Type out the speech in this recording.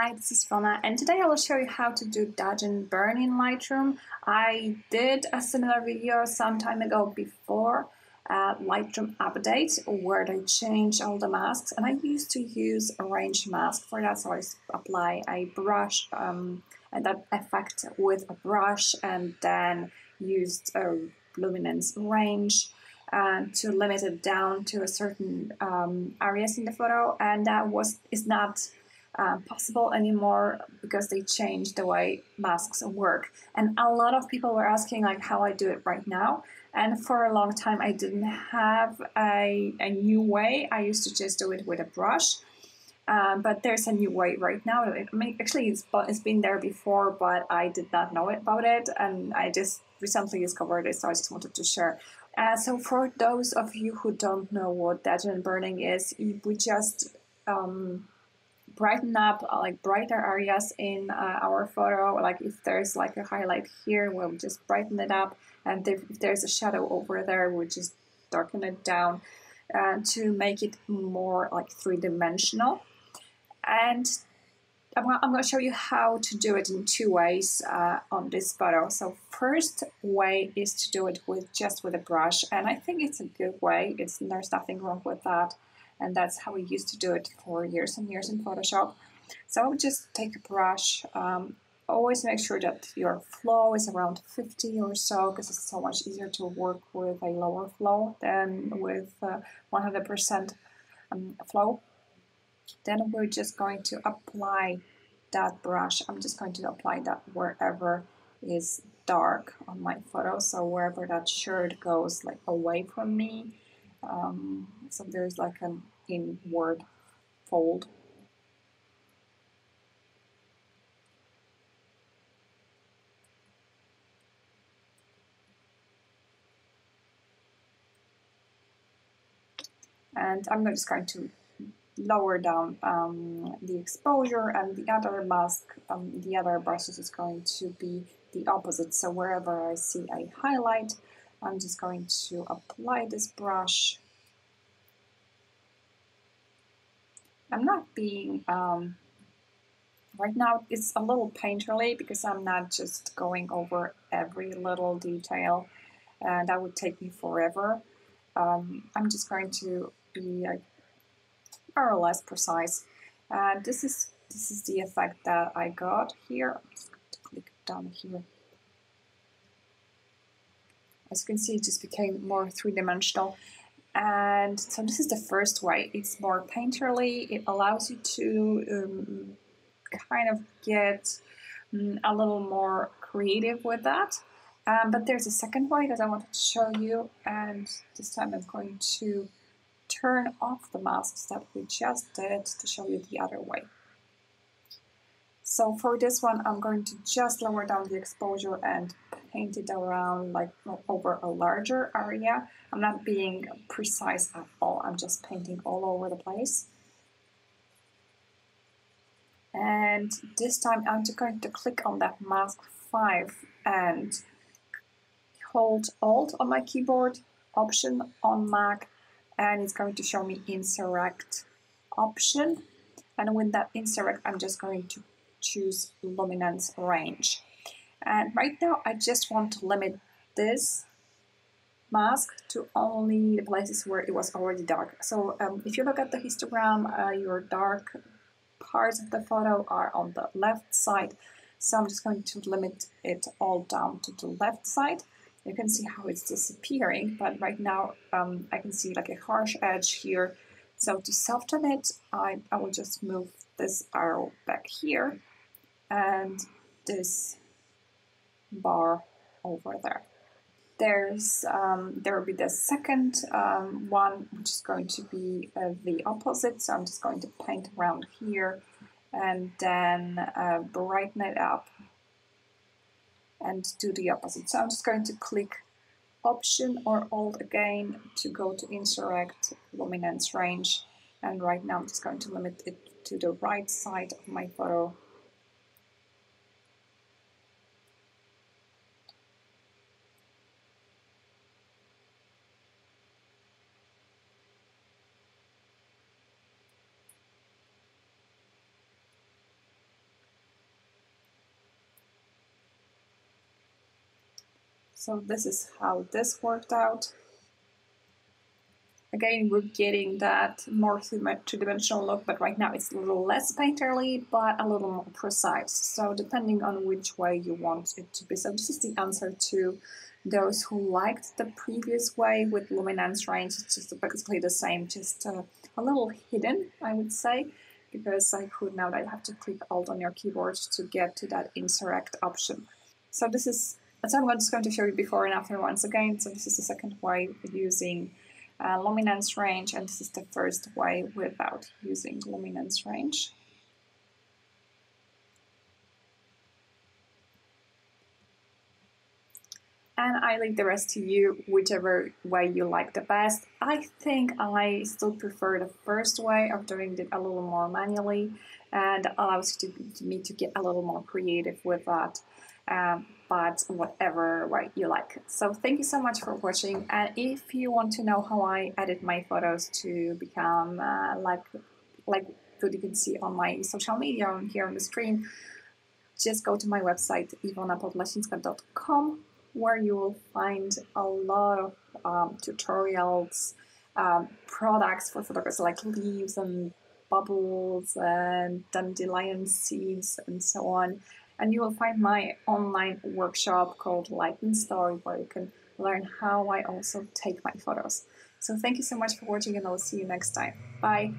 Hi, this is Rana, and today I will show you how to do Dodge&Burn in Lightroom. I did a similar video some time ago before Lightroom update where they changed all the masks, and I used to use a range mask for that, so I apply a brush and that effect with a brush, and then used a luminance range to limit it down to a certain areas in the photo, and that is not possible anymore because they changed the way masks work. And a lot of people were asking like how I do it right now. And for a long time I didn't have a new way. I used to just do it with a brush. But there's a new way right now. Actually, it's been there before, but I did not know about it, and I just recently discovered it, so I just wanted to share. So for those of you who don't know what Dodge&Burning is, we just brighten up like brighter areas in our photo. Like if there's like a highlight here, we'll just brighten it up, and if there's a shadow over there, we'll just darken it down to make it more like three-dimensional. And I'm going to show you how to do it in two ways on this photo. So first way is to do it just with a brush, and I think it's a good way. There's nothing wrong with that, and that's how we used to do it for years and years in Photoshop. So I would just take a brush. Always make sure that your flow is around 50 or so, because it's so much easier to work with a lower flow than with 100% flow. Then we're just going to apply that brush. I'm just going to apply that wherever is dark on my photo, so wherever that shirt goes like away from me. So there's like an inward fold. And I'm just going to lower down the exposure, and the other mask, the other brushes is going to be the opposite. So wherever I see a highlight, I'm just going to apply this brush. I'm not being, right now it's a little painterly because I'm not just going over every little detail, and that would take me forever. I'm just going to be more or less precise. This is the effect that I got here. I'm just going to click down here. As you can see, it just became more three-dimensional. And so this is the first way. It's more painterly. It allows you to kind of get a little more creative with that. But there's a second way that I wanted to show you, and this time I'm going to turn off the masks that we just did to show you the other way. So for this one, I'm going to just lower down the exposure and paint it around like over a larger area. I'm not being precise at all. I'm just painting all over the place. And this time I'm just going to click on that mask 5 and hold Alt on my keyboard, Option on Mac, and it's going to show me Insert option. And with that Insert, I'm just going to choose Luminance Range. And right now, I just want to limit this mask to only the places where it was already dark. So if you look at the histogram, your dark parts of the photo are on the left side. So I'm just going to limit it all down to the left side. You can see how it's disappearing, but right now I can see like a harsh edge here. So to soften it, I will just move this arrow back here and this bar over there. There will be the second one, which is going to be the opposite. So I'm just going to paint around here and then brighten it up and do the opposite. So I'm just going to click Option or Alt again to go to Insert Luminance Range. And right now I'm just going to limit it to the right side of my photo. So this is how this worked out. Again, we're getting that more two-dimensional look, but right now it's a little less painterly, but a little more precise. So depending on which way you want it to be. So this is the answer to those who liked the previous way with luminance range. It's just basically the same, just a little hidden, I would say, because I could now that I have to click Alt on your keyboard to get to that insurrect option. So this is, so I'm just going to show you before and after once again. So this is the second way using luminance range, and this is the first way without using luminance range. And I leave the rest to you, whichever way you like the best. I think I still prefer the first way of doing it a little more manually, and allows me to get a little more creative with that. But whatever way you like. So thank you so much for watching. And if you want to know how I edit my photos to become like what you can see on my social media on here on the screen, just go to my website iwonapodlasińska.com, where you will find a lot of tutorials, products for photographers like leaves and bubbles and dandelion seeds and so on. And you will find my online workshop called Light and Story, where you can learn how I also take my photos. So thank you so much for watching, and I'll see you next time. Bye.